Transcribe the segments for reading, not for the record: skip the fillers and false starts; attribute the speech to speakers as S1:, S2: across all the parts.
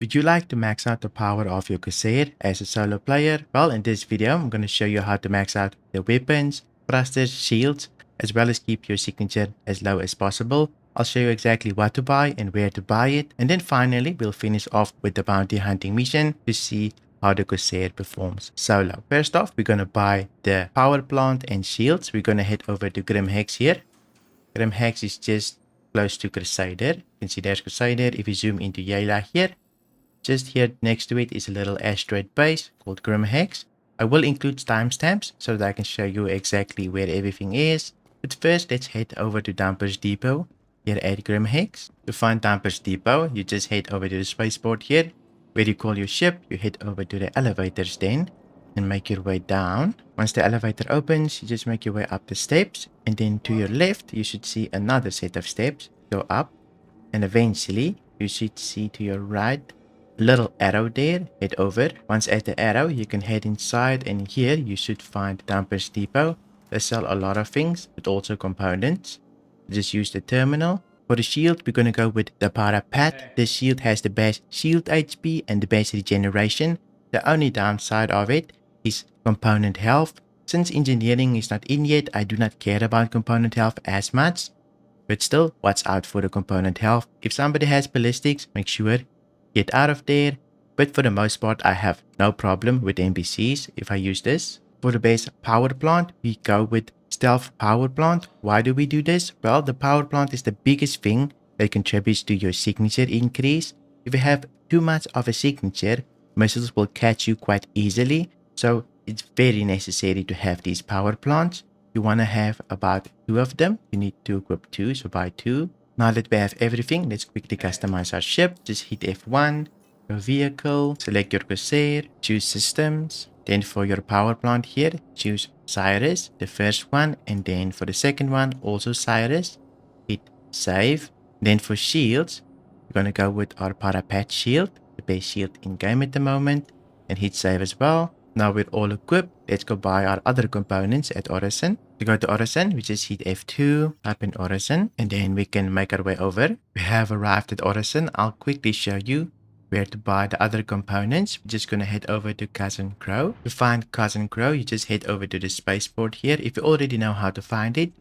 S1: Would you like to max out the power of your Corsair as a solo player? Well, in this video, I'm going to show you how to max out the weapons, thrusters, shields, as well as keep your signature as low as possible. I'll show you exactly what to buy and where to buy it. And then finally, we'll finish off with the bounty hunting mission to see how the Corsair performs solo. First off, we're going to buy the power plant and shields. We're going to head over to GrimHEX here. GrimHEX is just close to Crusader. You can see there's Crusader. If you zoom into Yayla here, just here next to it is a little asteroid base called GrimHEX. I will include timestamps so that I can show you exactly where everything is. But first, let's head over to Dumper's Depot here at GrimHEX. To find Dumper's Depot, you just head over to the spaceport here. Where you call your ship, you head over to the elevators then and make your way down. Once the elevator opens, you just make your way up the steps. And then to your left, you should see another set of steps. Go up and eventually you should see to your right little arrow there. Head over. Once at the arrow, you can head inside and here you should find Dumper's Depot. They sell a lot of things, but also components. Just use the terminal. For the shield, we're going to go with the Powerplant. This shield has the best shield HP and the best regeneration. The only downside of it is component health. Since engineering is not in yet, I do not care about component health as much. But still, watch out for the component health. If somebody has ballistics, make sure get out of there. But for the most part, I have no problem with NPCs if I use this. For the base power plant, we go with stealth power plant. Why do we do this? Well, the power plant is the biggest thing that contributes to your signature increase. If you have too much of a signature, missiles will catch you quite easily. So it's very necessary to have these power plants. You want to have about 2 of them. You need to equip 2, so buy 2. Now that we have everything, let's quickly customize our ship. Just hit F1, your vehicle, select your Corsair, choose systems. Then for your power plant here, choose Cyrus, the first one. And then for the second one, also Cyrus. Hit save. Then for shields, we're going to go with our Powerplant shield, the best shield in game at the moment. And hit save as well. Now we're all equipped. Let's go buy our other components at Orison. To go to Orison, we just hit F2, type in Orison, and then we can make our way over. We have arrived at Orison. I'll quickly show you where to buy the other components. We're just going to head over to Cousin Crow. To find Cousin Crow, you just head over to the spaceport here. If you already know how to find it,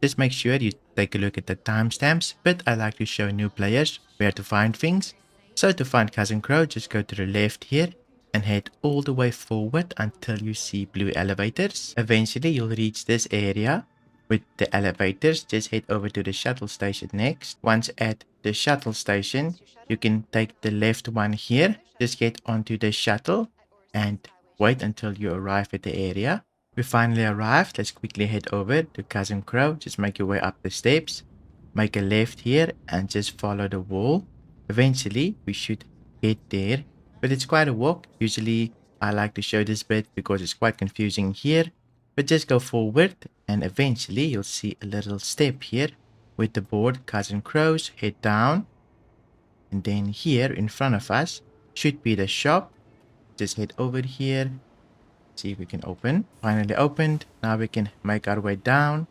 S1: just make sure you take a look at the timestamps. But I like to show new players where to find things. So to find Cousin Crow, just go to the left here and head all the way forward until you see blue elevators. Eventually, you'll reach this area with the elevators. Just head over to the shuttle station next. Once at the shuttle station, you can take the left one here. Just get onto the shuttle and wait until you arrive at the area. We finally arrived. Let's quickly head over to Cousin Crow. Just make your way up the steps. Make a left here and just follow the wall. Eventually, we should get there. But it's quite a walk. Usually, I like to show this bit because it's quite confusing here. But just go forward and eventually you'll see a little step here with the board Cousin Crows. Head down. And then here in front of us should be the shop. Just head over here. See if we can open. Finally opened. Now we can make our way down.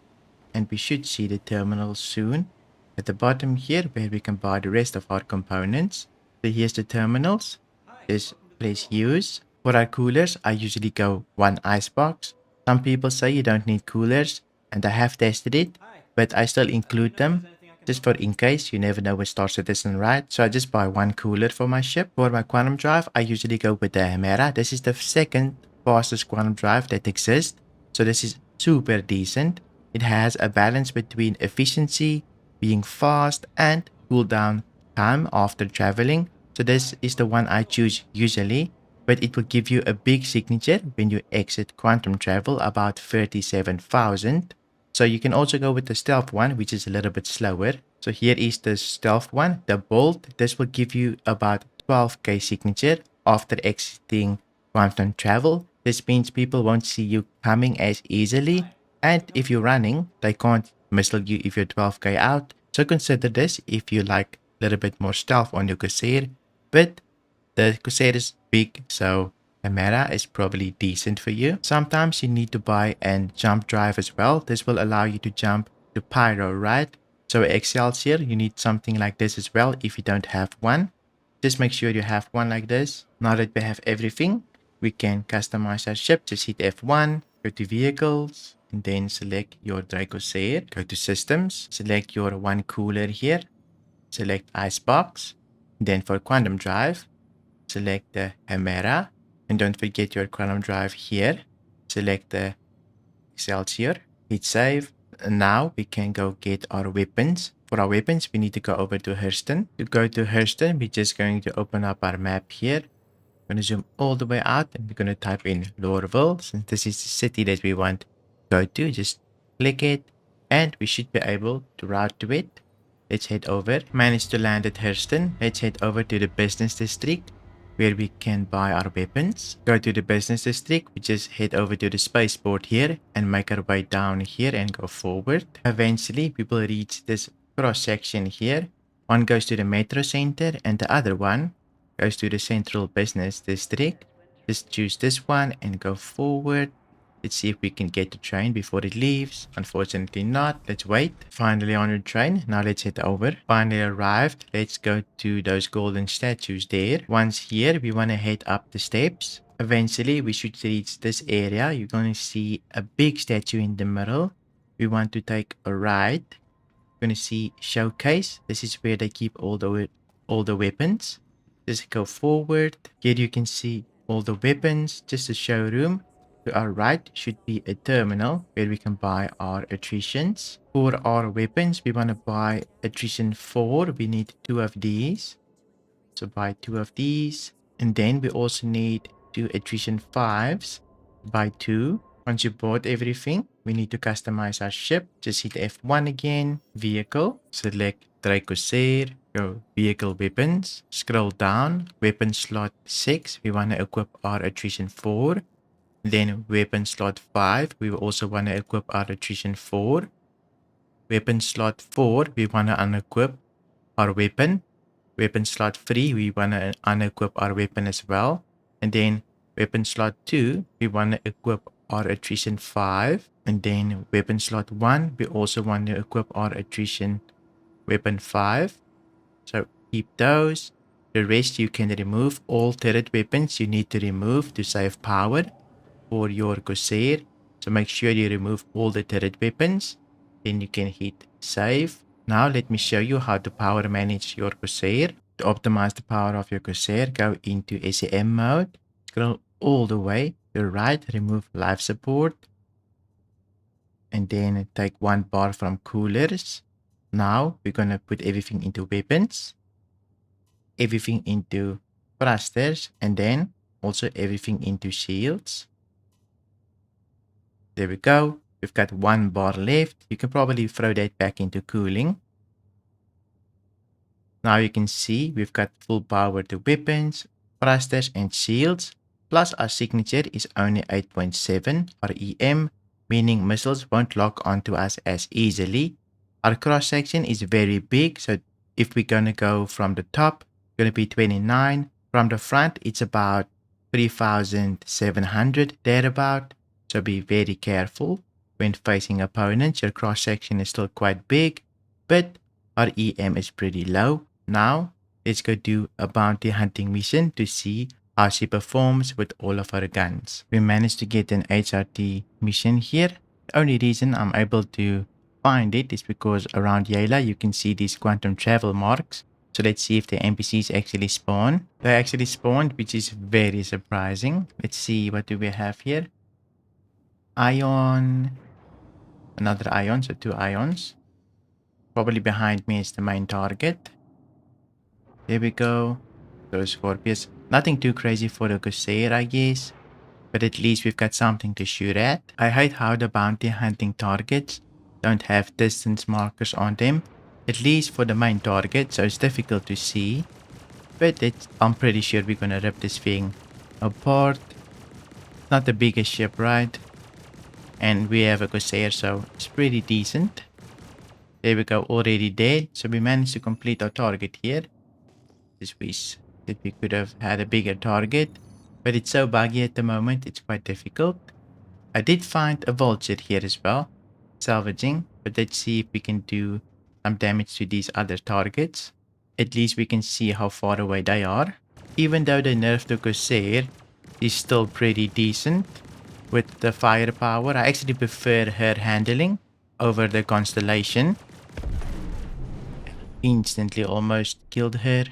S1: And we should see the terminal soon. At the bottom here where we can buy the rest of our components. So here's the terminals. Just press use. For our coolers, I usually go 1 icebox. Some people say you don't need coolers, and I have tested it, but I still include them just for in case. You never know with Star Citizen, right? So I just buy 1 cooler for my ship. For my quantum drive, I usually go with the Chimera. This is the second fastest quantum drive that exists, so this is super decent. It has a balance between efficiency, being fast, and cooldown time after traveling. So this is the one I choose usually, but it will give you a big signature when you exit quantum travel, about 37,000. So you can also go with the stealth one, which is a little bit slower. So here is the stealth one, the bolt. This will give you about 12k signature after exiting quantum travel. This means people won't see you coming as easily. And if you're running, they can't missile you if you're 12k out. So consider this if you like a little bit more stealth on your Corsair. But the Corsair is big, so Chimera is probably decent for you. Sometimes you need to buy a jump drive as well. This will allow you to jump to Pyro, right? So Excelsior, you need something like this as well if you don't have one. Just make sure you have one like this. Now that we have everything, we can customize our ship. Just hit F1, go to vehicles, and then select your Drake Corsair. Go to systems, select your one cooler here, select icebox. Then for quantum drive, select the Hemera, and don't forget your quantum drive here. Select the Excelsior, hit save. And now we can go get our weapons. For our weapons, we need to go over to Hurston. To go to Hurston, we're just going to open up our map here. We're going to zoom all the way out and we're going to type in Lorville. Since this is the city that we want to go to, just click it and we should be able to route to it. Let's head over. Managed to land at Hurston. Let's head over to the business district where we can buy our weapons. Go to the business district. We just head over to the spaceport here and make our way down here and go forward. Eventually, we will reach this cross section here. One goes to the metro center and the other one goes to the central business district. Just choose this one and go forward. Let's see if we can get the train before it leaves. Unfortunately not. Let's wait. Finally on the train. Now let's head over. Finally arrived. Let's go to those golden statues there. Once here, we want to head up the steps. Eventually, we should reach this area. You're going to see a big statue in the middle. We want to take a right. You're going to see showcase. This is where they keep all the weapons. Just go forward. Here you can see all the weapons. Just a showroom. To our right should be a terminal where we can buy our attritions. For our weapons, we want to buy attrition 4. We need 2 of these. So buy 2 of these. And then we also need 2 attrition 5s. Buy 2. Once you bought everything, we need to customize our ship. Just hit F1 again. Vehicle. Select Drake Corsair. Go vehicle weapons. Scroll down. Weapon slot 6. We want to equip our attrition 4. Then weapon slot 5, we also want to equip our attrition 4. Weapon slot 4, we want to unequip our weapon. Weapon slot 3, we want to unequip our weapon as well. And then weapon slot 2, we want to equip our attrition 5. And then weapon slot 1, we also want to equip our attrition weapon 5. So keep those. The rest you can remove. All turret weapons you need to remove to save power for your Corsair. So make sure you remove all the turret weapons. Then you can hit save. Now let me show you how to power manage your Corsair. To optimize the power of your Corsair, go into SEM mode. Scroll all the way to the right, remove life support. And then take 1 bar from coolers. Now we're going to put everything into weapons. Everything into thrusters. And then also everything into shields. There we go. We've got 1 bar left. You can probably throw that back into cooling. Now you can see we've got full power to weapons, thrusters and shields. Plus our signature is only 8.7 REM, meaning missiles won't lock onto us as easily. Our cross section is very big, so if we're going to go from the top, it's going to be 29. From the front, it's about 3,700 thereabout. So be very careful when facing opponents. Your cross section is still quite big, but our EM is pretty low. Now let's go do a bounty hunting mission to see how she performs with all of her guns. We managed to get an HRT mission here. The only reason I'm able to find it is because around Yala you can see these quantum travel marks. So let's see if the NPCs actually spawn. They actually spawned, which is very surprising. Let's see, what do we have here? Ion, another ion, so 2 ions. Probably behind me is the main target. There we go. Those Scorpius. Nothing too crazy for the Corsair, I guess. But at least we've got something to shoot at. I hate how the bounty hunting targets don't have distance markers on them. At least for the main target, so it's difficult to see. But I'm pretty sure we're gonna rip this thing apart. Not the biggest ship, right? And we have a Corsair, so it's pretty decent. There we go, already dead. So we managed to complete our target here. Just wish that we could have had a bigger target. But it's so buggy at the moment, it's quite difficult. I did find a vulture here as well. Salvaging. But let's see if we can do some damage to these other targets. at least we can see how far away they are. Even though the nerf to Corsair is still pretty decent with the firepower, I actually prefer her handling over the Constellation. Instantly almost killed her.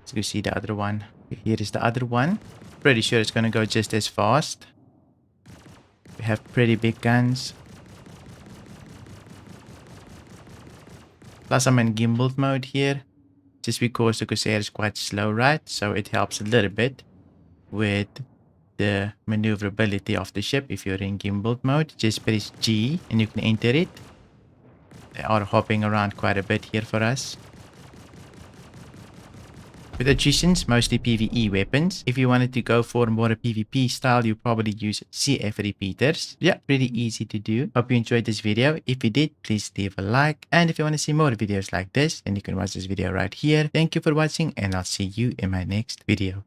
S1: Let's go see the other one. Here is the other one. Pretty sure it's gonna go just as fast. We have pretty big guns. Plus I'm in gimbaled mode here, just because the Corsair is quite slow, right? So it helps a little bit with the maneuverability of the ship. If you're in gimbaled mode, just press G and you can enter it. They are hopping around quite a bit here for us. With attritions, mostly PvE weapons. If you wanted to go for more a PvP style, you probably use CF repeaters. Yeah, pretty easy to do. Hope you enjoyed this video. If you did, please leave a like. And if you want to see more videos like this, then you can watch this video right here. Thank you for watching, and I'll see you in my next video.